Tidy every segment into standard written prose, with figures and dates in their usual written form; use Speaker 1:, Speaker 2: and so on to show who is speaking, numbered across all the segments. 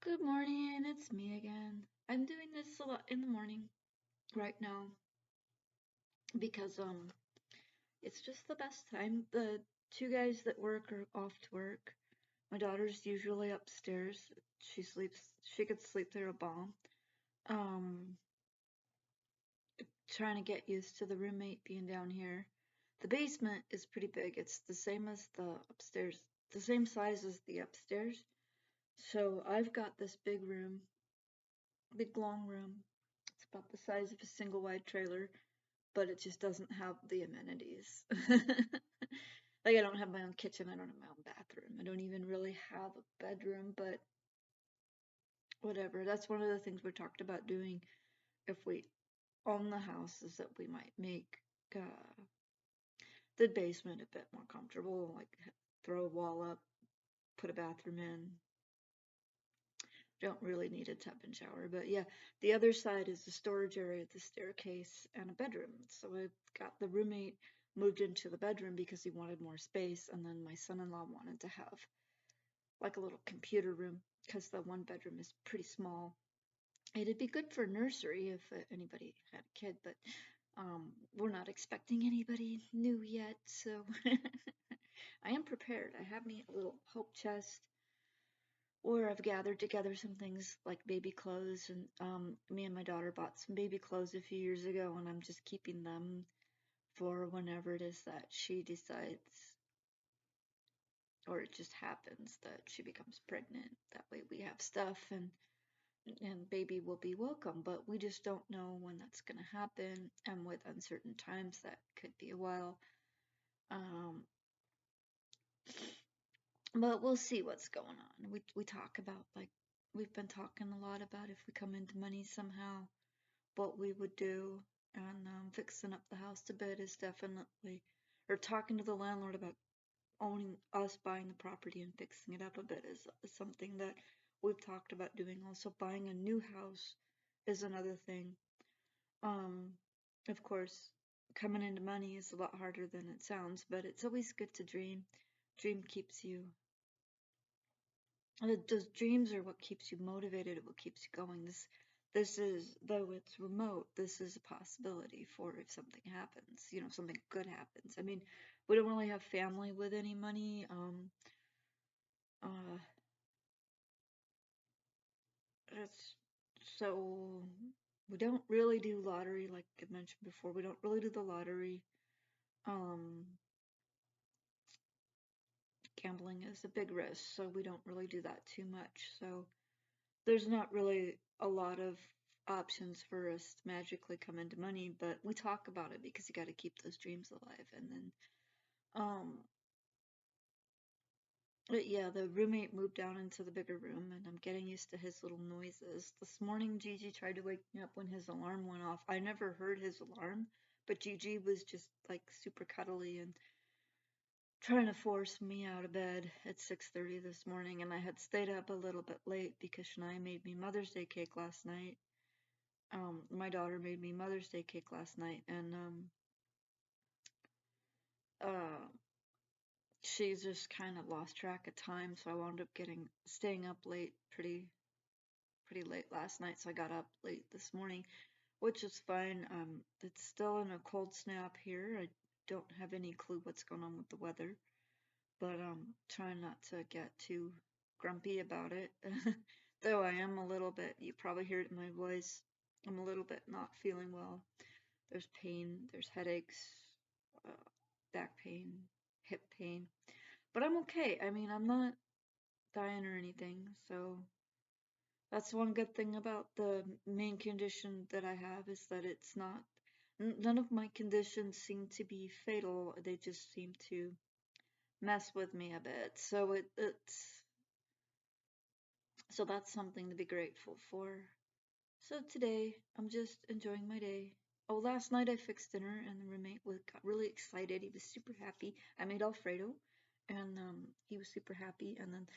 Speaker 1: Good morning, it's me again. I'm doing this a lot in the morning right now because it's just the best time. The two guys that work are off to work. My daughter's usually upstairs. She could sleep through a bomb. Um Trying to get used to the roommate being down here. The basement is pretty big. It's the same as the upstairs, the same size as the upstairs. So I've got this big long room. It's about the size of a single wide trailer, but it just doesn't have the amenities. Like I don't have my own kitchen, I don't have my own bathroom. I don't even really have a bedroom, but whatever. That's one of the things we talked about doing if we own the house is that we might make the basement a bit more comfortable, like throw a wall up, put a bathroom in. Don't really need a tub and shower, but yeah, the other side is the storage area, the staircase, and a bedroom. So I've got the roommate moved into the bedroom because he wanted more space, and then my son-in-law wanted to have like a little computer room because the one bedroom is pretty small. It'd be good for nursery if anybody had a kid, but we're not expecting anybody new yet, so I am prepared. I have me a little hope chest or I've gathered together some things like baby clothes, and me and my daughter bought some baby clothes a few years ago, and I'm just keeping them for whenever it is that she decides, or it just happens that she becomes pregnant. That way we have stuff, and baby will be welcome, but we just don't know when that's going to happen, and with uncertain times, that could be a while. Um, but we'll see what's going on. We talk about like we've been talking a lot about if we come into money somehow, what we would do, and fixing up the house a bit is definitely, or talking to the landlord about owning us buying the property and fixing it up a bit is something that we've talked about doing. Also, buying a new house is another thing. Um, of course, coming into money is a lot harder than it sounds, but it's always good to dream. Dream keeps you those dreams are what keeps you motivated, what keeps you going. This is, though it's remote, this is a possibility for if something happens, something good happens. I mean, we don't really have family with any money. Uh it's so we don't really do lottery, like I mentioned before. We don't really do the lottery. Um Gambling is a big risk, so we don't really do that too much. So there's not really a lot of options for us to magically come into money, but we talk about it because you got to keep those dreams alive. And then, um, but yeah, the roommate moved down into the bigger room, and I'm getting used to his little noises. This morning, Gigi tried to wake me up when his alarm went off. I never heard his alarm, but Gigi was just like super cuddly and trying to force me out of bed at 6:30 this morning, and I had stayed up a little bit late because Shania made me Mother's Day cake last night. My daughter made me Mother's Day cake last night, and uh, she just kind of lost track of time, so I wound up staying up late, pretty late last night. So I got up late this morning, which is fine. It's still in a cold snap here. I don't have any clue what's going on with the weather, but trying not to get too grumpy about it. Though I am a little bit, you probably hear it in my voice. I'm a little bit not feeling well. There's pain, there's headaches, uh, back pain, hip pain. But I'm okay. I mean, I'm not dying or anything. So that's one good thing about the main condition that I have is that it's not, none of my conditions seem to be fatal. They just seem to mess with me a bit. So so that's something to be grateful for. So today, I'm just enjoying my day. Oh, last night I fixed dinner and the roommate got really excited. He was super happy. I made Alfredo and he was super happy and then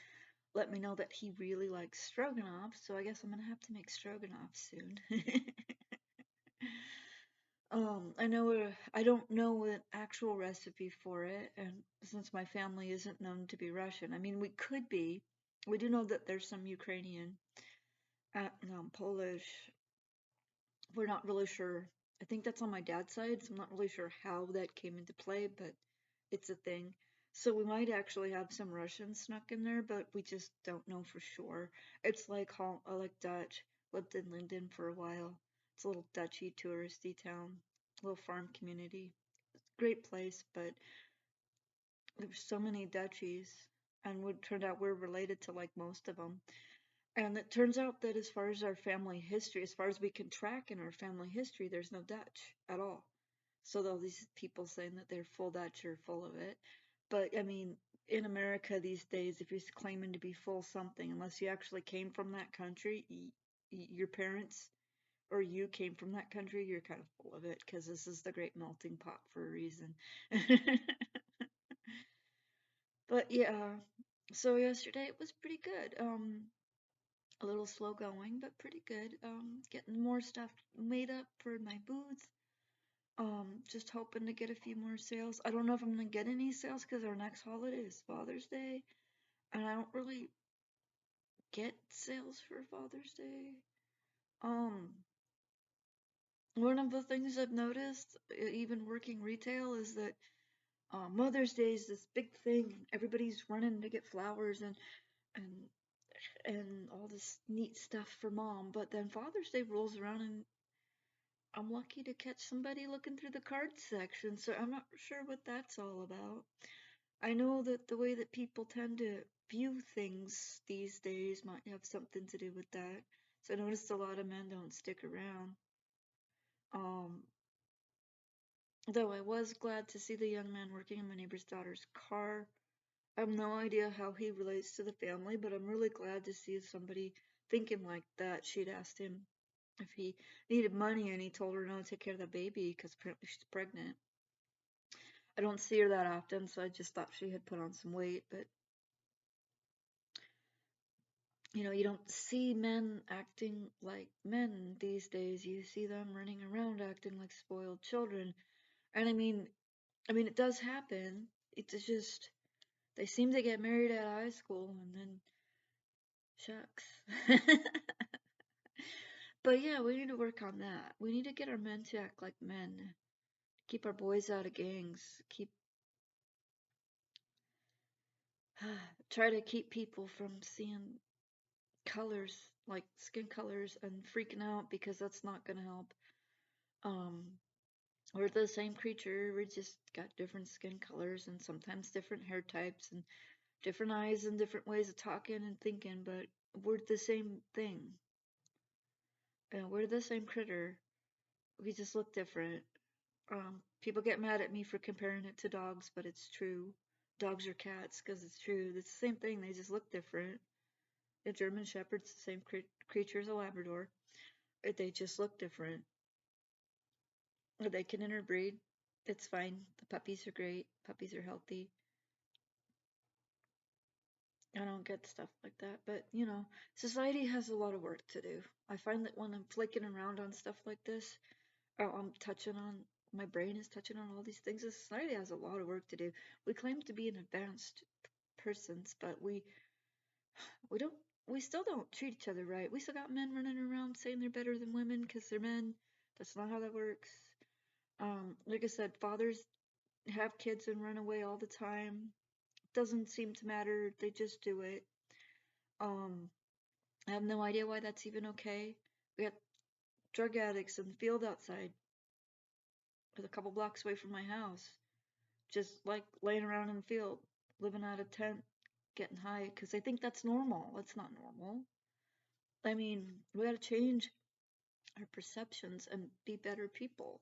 Speaker 1: let me know that he really likes stroganoff. So I guess I'm gonna have to make stroganoff soon. I don't know an actual recipe for it, and since my family isn't known to be Russian, I mean, we could be. We do know that there's some Ukrainian, Polish. We're not really sure. I think that's on my dad's side, so I'm not really sure how that came into play, but it's a thing. So we might actually have some Russians snuck in there, but we just don't know for sure. It's like like Dutch. Lived in Linden for a while. It's a little Dutchy touristy town, little farm community. Great place, but there's so many Dutchies, and it turned out we're related to like most of them. And it turns out that as far as our family history, as far as we can track in our family history, there's no Dutch at all. So all these people saying that they're full Dutch are full of it. But I mean, in America these days, if you're claiming to be full something, unless you actually came from that country, your parents or you came from that country, you're kind of full of it because this is the great melting pot for a reason. But yeah, so yesterday it was pretty good. A little slow going, but pretty good. Getting more stuff made up for my booth. Just hoping to get a few more sales. I don't know if I'm gonna get any sales because our next holiday is Father's Day, and I don't really get sales for Father's Day. Um, One of the things I've noticed, even working retail, is that Mother's Day is this big thing. Everybody's running to get flowers and and all this neat stuff for mom. But then Father's Day rolls around and I'm lucky to catch somebody looking through the cards section, so I'm not sure what that's all about. I know that the way that people tend to view things these days might have something to do with that. So I noticed a lot of men don't stick around. Um, though I was glad to see the young man working in my neighbor's daughter's car. I have no idea how he relates to the family, but I'm really glad to see somebody thinking like that. She'd asked him if he needed money, and he told her no to take care of the baby because apparently she's pregnant. I don't see her that often, so I just thought she had put on some weight. But you don't see men acting like men these days. You see them running around acting like spoiled children. And I mean, it does happen. It's just they seem to get married at high school, and then shucks. But yeah, we need to work on that. We need to get our men to act like men. Keep our boys out of gangs. Keep try to keep people from seeing colors like skin colors and freaking out because that's not gonna help. Um, we're the same creature. We just got different skin colors and sometimes different hair types and different eyes and different ways of talking and thinking, but we're the same thing. We're the same critter. We just look different. People get mad at me for comparing it to dogs, but it's true. Dogs or cats, because it's true. It's the same thing. They just look different. A German Shepherd's the same creature as a Labrador. They just look different. They can interbreed. It's fine. The puppies are great. Puppies are healthy. I don't get stuff like that. But, society has a lot of work to do. I find that when I'm flicking around on stuff like this, I'm touching on, my brain is touching on all these things. Society has a lot of work to do. We claim to be an advanced persons, but we don't, we still don't treat each other right. We still got men running around saying they're better than women because they're men. That's not how that works. Like I said, fathers have kids and run away all the time. Doesn't seem to matter. They just do it. Um, I have no idea why that's even okay. We got drug addicts in the field outside, with a couple blocks away from my house, just like laying around in the field, living out of tent, getting high, because they think that's normal. That's not normal. I mean, we got to change our perceptions and be better people.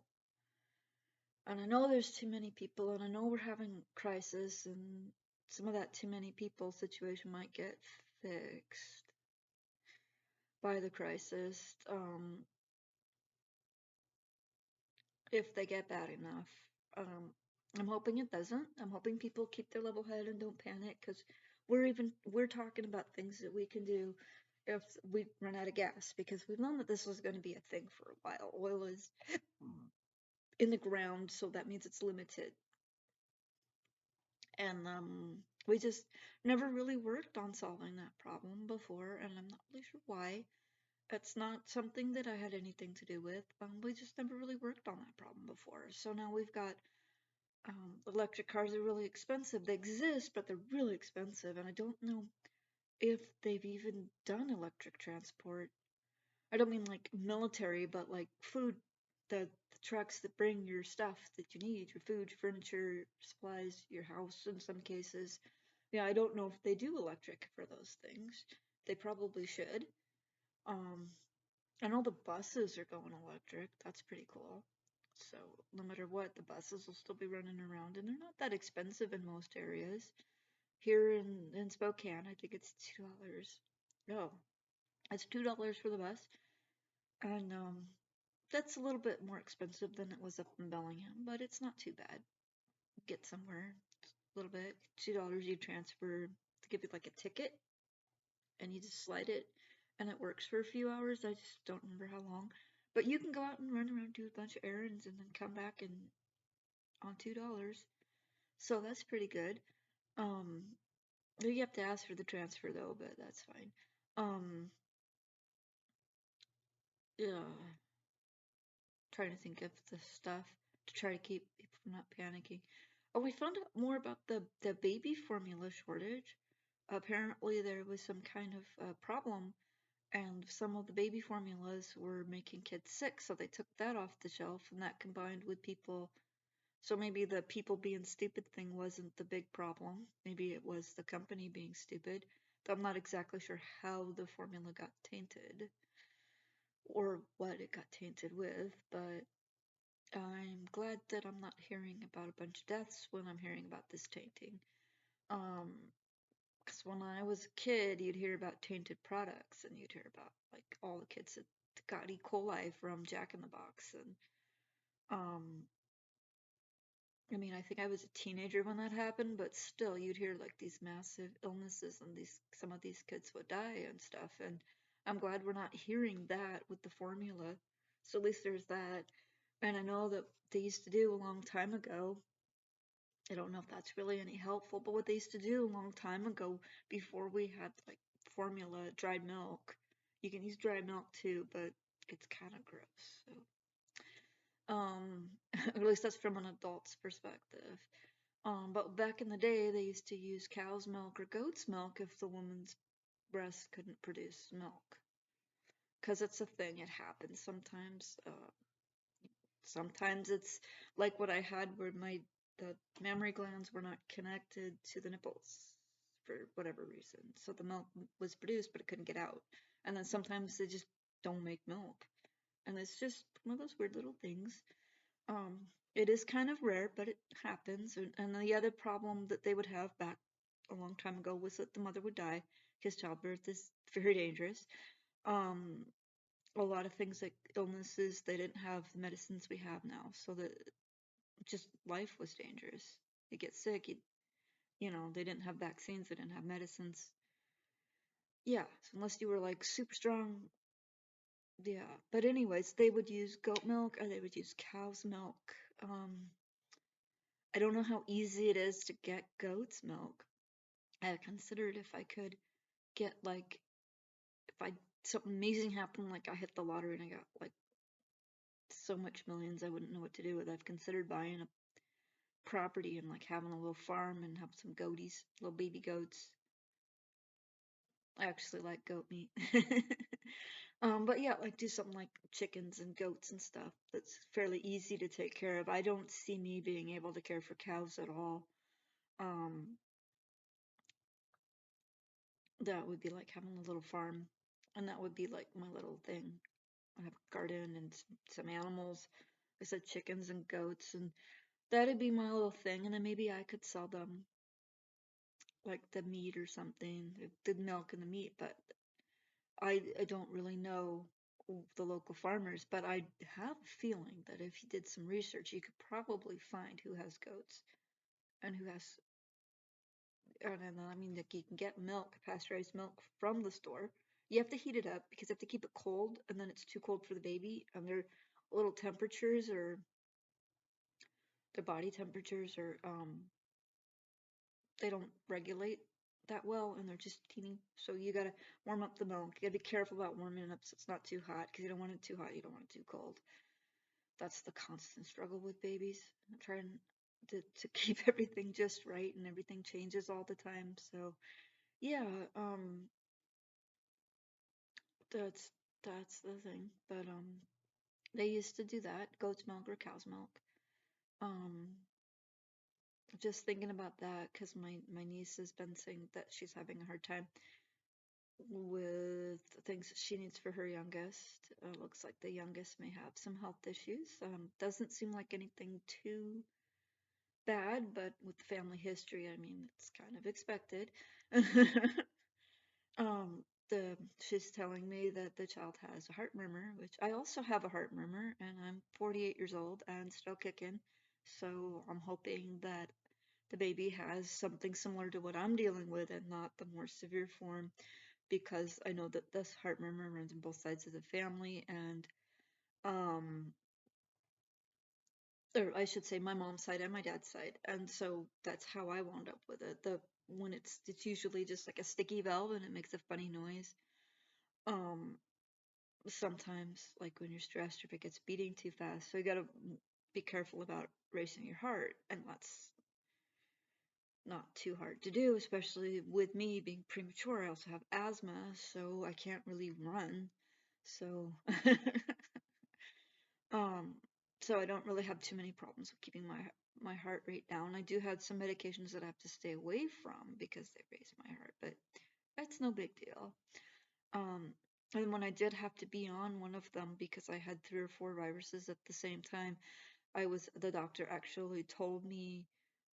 Speaker 1: And I know there's too many people, and I know we're having crisis, and some of that too many people situation might get fixed by the crisis, if they get bad enough. Um, I'm hoping it doesn't. I'm hoping people keep their level head and don't panic because we're talking about things that we can do if we run out of gas because we've known that this was going to be a thing for a while. Oil is in the ground, so that means it's limited. And We just never really worked on solving that problem before, and I'm not really sure why. It's not something that I had anything to do with. We just never really worked on that problem before. So now we've got electric cars are really expensive. They exist, but they're really expensive, and I don't know if they've even done electric transport. I don't mean like military, but like food, the trucks that bring your stuff that you need, your food, your furniture, supplies, your house in some cases. Yeah, I don't know if they do electric for those things. They probably should. Um, I know the buses are going electric. That's pretty cool. So no matter what, the buses will still be running around, and they're not that expensive in most areas. Here in Spokane, I think it's $2. No, it's $2 for the bus, and that's a little bit more expensive than it was up in Bellingham, but it's not too bad. Get somewhere a little bit. $2 you transfer to give you like a ticket, and you just slide it, and it works for a few hours. I just don't remember how long. But you can go out and run around, do a bunch of errands, and then come back and on $2. So that's pretty good. Um, you have to ask for the transfer though, but that's fine. Um, yeah, trying to think of the stuff to try to keep people from not panicking. Oh, we found out more about the baby formula shortage. Apparently, there was some kind of problem, and some of the baby formulas were making kids sick, so they took that off the shelf, and that combined with people. So maybe the people being stupid thing wasn't the big problem. Maybe it was the company being stupid. I'm not exactly sure how the formula got tainted or what it got tainted with, but I'm glad that I'm not hearing about a bunch of deaths when I'm hearing about this tainting. Um, because when I was a kid, you'd hear about tainted products, and you'd hear about like all the kids that got E. coli from Jack in the Box, and um, I mean, I think I was a teenager when that happened, but still, you'd hear like these massive illnesses, and these some of these kids would die and stuff. And I'm glad we're not hearing that with the formula. So at least there's that. And I know that they used to do a long time ago. I don't know if that's really any helpful, but what they used to do a long time ago before we had like formula dried milk, you can use dried milk too, but it's kind of gross. So, at least that's from an adult's perspective. But back in the day, they used to use cow's milk or goat's milk if the woman's breast couldn't produce milk. Because it's a thing, it happens sometimes. Sometimes it's like what I had where the mammary glands were not connected to the nipples for whatever reason. So the milk was produced, but it couldn't get out. And then sometimes they just don't make milk. And it's just one of those weird little things. Um, it is kind of rare, but it happens. And the other problem that they would have back a long time ago was that the mother would die because childbirth is very dangerous. Um, a lot of things like illnesses, they didn't have the medicines we have now, so that just life was dangerous. You get sick, they didn't have vaccines, they didn't have medicines. Yeah, so unless you were like super strong, yeah. But anyways, they would use goat milk or they would use cow's milk. Um, I don't know how easy it is to get goat's milk. I considered if I could get like if I something amazing happened, like I hit the lottery and I got like so much millions, I wouldn't know what to do with. I've considered buying a property and like having a little farm and have some goaties, little baby goats. I actually like goat meat. But yeah, like do something like chickens and goats and stuff that's fairly easy to take care of. I don't see me being able to care for cows at all. Um, that would be like having a little farm, and that would be like my little thing. I have a garden and some animals. I said chickens and goats, and that'd be my little thing. And then maybe I could sell them like the meat or something, the milk and the meat. But I don't really know the local farmers, but I have a feeling that if you did some research, you could probably find who has goats and who has, and I mean, like you can get milk, pasteurized milk from the store. You have to heat it up because you have to keep it cold, and then it's too cold for the baby, and their little temperatures or their body temperatures are they don't regulate that well and they're just teeny. So you gotta warm up the milk. You gotta be careful about warming it up so it's not too hot because you don't want it too hot, you don't want it too cold. That's the constant struggle with babies. Trying to keep everything just right and everything changes all the time. So yeah, that's that's the thing. But they used to do that, goat's milk or cow's milk. Um, just thinking about that because my niece has been saying that she's having a hard time with things that she needs for her youngest. Looks like the youngest may have some health issues. Doesn't seem like anything too bad, but with the family history, I mean, it's kind of expected. Um, the she's telling me that the child has a heart murmur, which I also have a heart murmur, and I'm 48 years old and still kicking. So I'm hoping that the baby has something similar to what I'm dealing with and not the more severe form, because I know that this heart murmur runs on both sides of the family, and um, or I should say my mom's side and my dad's side, and so that's how I wound up with it. The when it's usually just like a sticky valve and it makes a funny noise. Um, Sometimes like when you're stressed or if it gets beating too fast, so you gotta be careful about racing your heart, and that's not too hard to do, especially with me being premature. I also have asthma, so I can't really run. So Um, so I don't really have too many problems with keeping my heart rate down. I do have some medications that I have to stay away from because they raise my heart, but that's no big deal. Um, and when I did have to be on one of them because I had 3 or 4 viruses at the same time, the doctor actually told me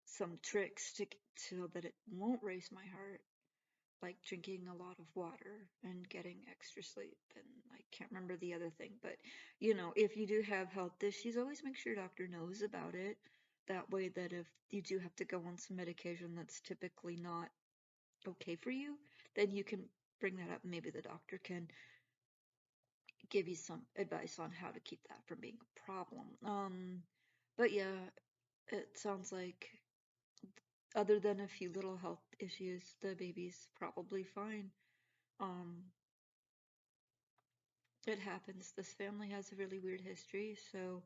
Speaker 1: some tricks to so that it won't raise my heart, like drinking a lot of water and getting extra sleep. And I can't remember the other thing, but if you do have health issues, always make sure your doctor knows about it. That way, that if you do have to go on some medication that's typically not okay for you, then you can bring that up. Maybe the doctor can give you some advice on how to keep that from being a problem. But yeah, it sounds like other than a few little health issues, the baby's probably fine. Um, It happens. This family has a really weird history, so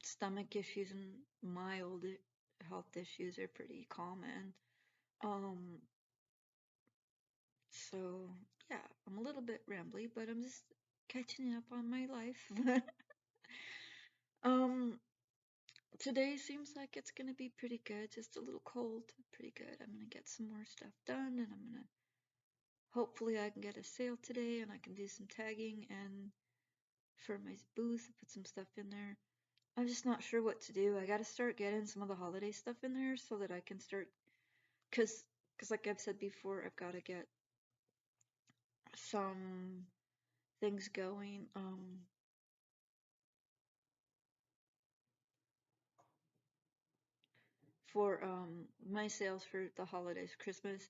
Speaker 1: stomach issues and mild health issues are pretty common. Um, so yeah, I'm a little bit rambly, but I'm just catching up on my life. um, Today seems like it's gonna be pretty good. Just a little cold, pretty good. I'm gonna get some more stuff done, and I'm gonna hopefully I can get a sale today, and I can do some tagging and for my booth, put some stuff in there. I'm just not sure what to do. I got to start getting some of the holiday stuff in there so that I can start, cause like I've said before, I've got to get some things going for my sales for the holidays, Christmas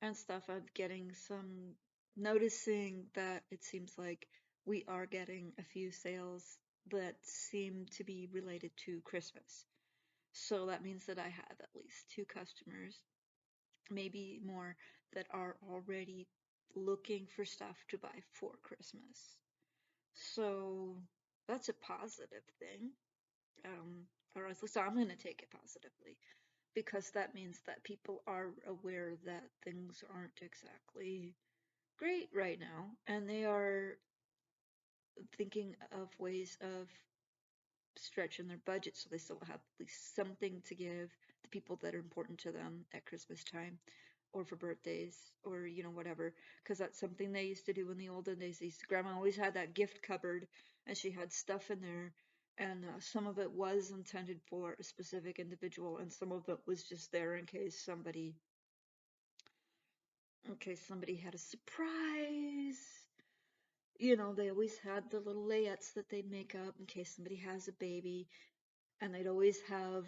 Speaker 1: and stuff. I'm getting some noticing that it seems like we are getting a few sales that seem to be related to Christmas. So that means that I have at least 2 customers, maybe more, that are already looking for stuff to buy for Christmas. So that's a positive thing. Um, or at least I'm going to take it positively because that means that people are aware that things aren't exactly great right now and they are thinking of ways of stretching their budget so they still have at least something to give the people that are important to them at Christmas time or for birthdays or whatever, because that's something they used to do in the olden days. Grandma always had that gift cupboard and she had stuff in there, and some of it was intended for a specific individual and some of it was just there in case somebody had a surprise. They always had the little layouts that they'd make up in case somebody has a baby, and they'd always have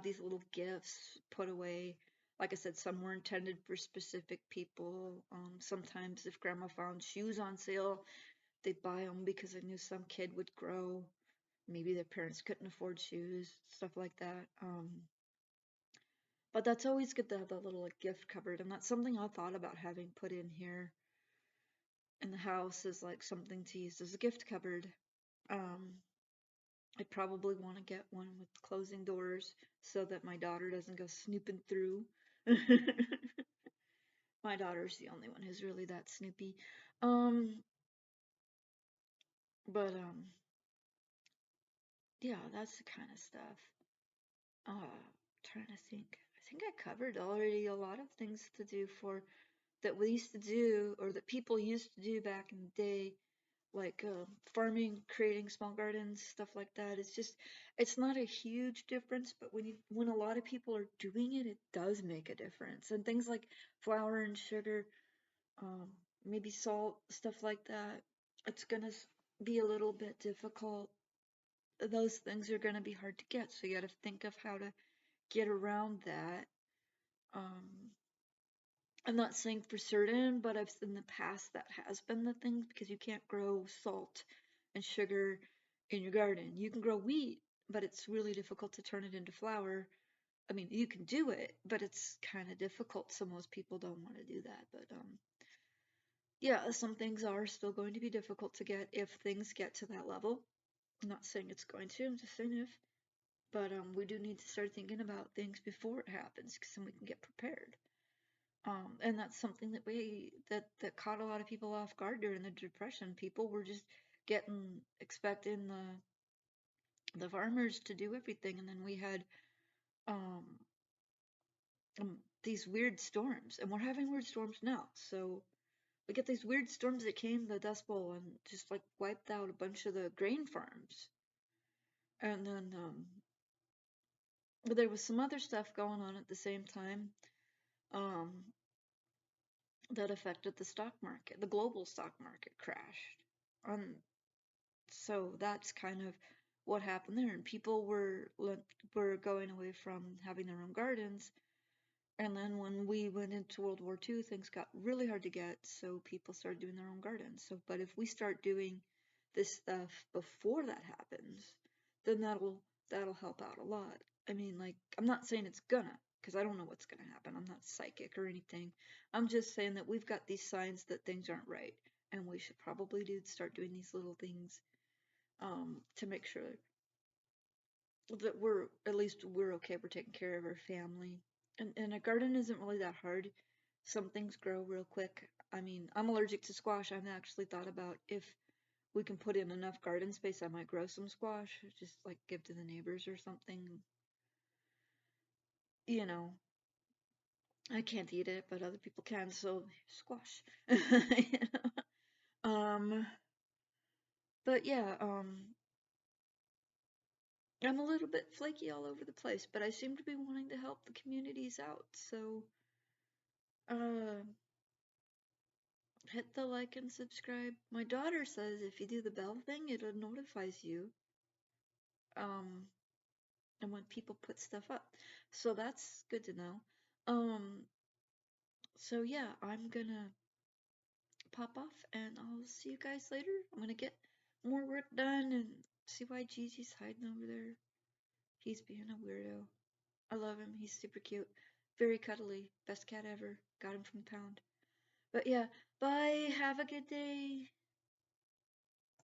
Speaker 1: these little gifts put away. Like I said, some were intended for specific people. Sometimes if grandma found shoes on sale, they'd buy them because they knew some kid would grow. maybe their parents couldn't afford shoes, stuff like that. But that's always good to have that little like gift cupboard, and that's something I thought about having put in here in the house is like something to use as a gift cupboard. Um, I'd probably want to get one with closing doors so that my daughter doesn't go snooping through. My daughter's the only one who's really that snoopy. Um, but yeah, that's the kind of stuff. Trying to think. I think I covered already a lot of things to do for that we used to do or that people used to do back in the day, like farming, creating small gardens, stuff like that. It's just, it's not a huge difference, but when a lot of people are doing it, it does make a difference. And things like flour and sugar, um, maybe salt, stuff like that, it's gonna be a little bit difficult. Those things are gonna be hard to get, so you got to think of how to get around that. Um, I'm not saying for certain, but I've in the past that has been the thing because you can't grow salt and sugar in your garden. You can grow wheat, but it's really difficult to turn it into flour. I mean, you can do it, but it's kind of difficult, so most people don't want to do that. But yeah, some things are still going to be difficult to get if things get to that level. I'm not saying it's going to, I'm just saying if. But we do need to start thinking about things before it happens, because then we can get prepared. And that's something that caught a lot of people off guard during the Depression. People were just expecting the farmers to do everything, and then we had um, these weird storms, and we're having weird storms now. So we get these weird storms that came the Dust Bowl and just like wiped out a bunch of the grain farms, and then there was some other stuff going on at the same time. Um, that affected the stock market. The global stock market crashed. Um, so that's kind of what happened there. And people were going away from having their own gardens. And then when we went into World War II, things got really hard to get, so people started doing their own gardens. So, but if we start doing this stuff before that happens, then that'll help out a lot. I mean, like, I'm not saying it's gonna, because I don't know what's gonna happen. I'm not psychic or anything. I'm just saying that we've got these signs that things aren't right, and we should probably start doing these little things to make sure that we're at least we're okay. We're taking care of our family, and a garden isn't really that hard. Some things grow real quick. I mean, I'm allergic to squash. I've actually thought about if we can put in enough garden space, I might grow some squash, just like give to the neighbors or something. You know, I can't eat it, but other people can, so squash. You know? But yeah, I'm a little bit flaky all over the place, but I seem to be wanting to help the communities out. So, uh, hit the like and subscribe. My daughter says if you do the bell thing, it notifies you. Um, and when people put stuff up. So that's good to know. Um, so yeah, I'm gonna pop off and I'll see you guys later. I'm gonna get more work done and see why Gigi's hiding over there. He's being a weirdo. I love him. He's super cute. Very cuddly. Best cat ever. Got him from the pound. But yeah, bye. Have a good day.